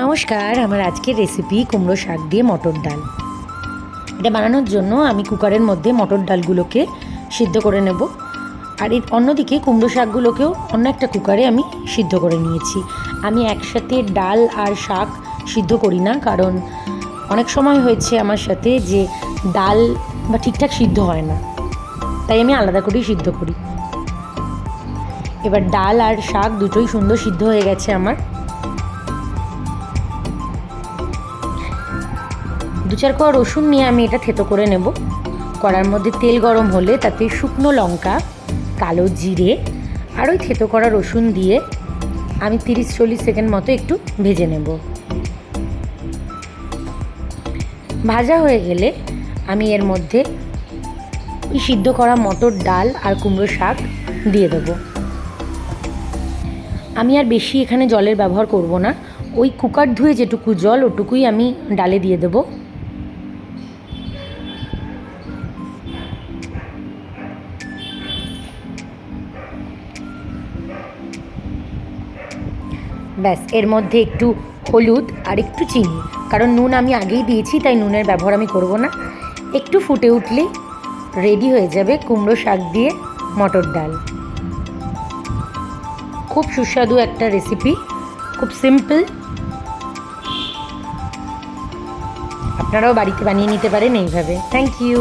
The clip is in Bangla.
নমস্কার, আমার আজকের রেসিপি কুমড়ো শাক দিয়ে মটর ডাল। এটা বানানোর জন্য আমি কুকারের মধ্যে মটর ডালগুলোকে সিদ্ধ করে নেব। আর এর অন্যদিকে কুমড়ো শাকগুলোকেও অন্য একটা কুকারে আমি সিদ্ধ করে নিয়েছি। আমি একসাথে ডাল আর শাক সিদ্ধ করি না, কারণ অনেক সময় হয়েছে আমার সাথে যে ডাল বা ঠিকঠাক সিদ্ধ হয় না, তাই আমি আলাদা করেই সিদ্ধ করি। এবার ডাল আর শাক দুটোই সুন্দর সিদ্ধ হয়ে গেছে আমার। 2-4 কোয়া রসুন নিয়ে আমি এটা থেতো করে নেব। কড়ার মধ্যে তেল গরম হলে তাতে শুকনো লঙ্কা, কালো জিরে আর ওই থেতো করা রসুন দিয়ে আমি 30-40 সেকেন্ড মতো একটু ভেজে নেব। ভাজা হয়ে গেলে আমি এর মধ্যে ওই সিদ্ধ করা মটর ডাল আর কুমড়ো শাক দিয়ে দেবো। আমি আর বেশি এখানে জলের ব্যবহার করব না, ওই কুকার ধুয়ে যেটুকু জল ওটুকুই আমি ডালে দিয়ে দেবো। ব্যাস, এর মধ্যে একটু হলুদ আর একটু চিনি, কারণ নুন আমি আগেই দিয়েছি তাই নুনের ব্যবহার আমি করব না। একটু ফুটে উঠলেই রেডি হয়ে যাবে কুমড়ো শাক দিয়ে মটর ডাল। খুব সুস্বাদু একটা রেসিপি, খুব সিম্পল। আপনারাও বাড়িতে বানিয়ে নিতে পারেন এইভাবে। Thank you.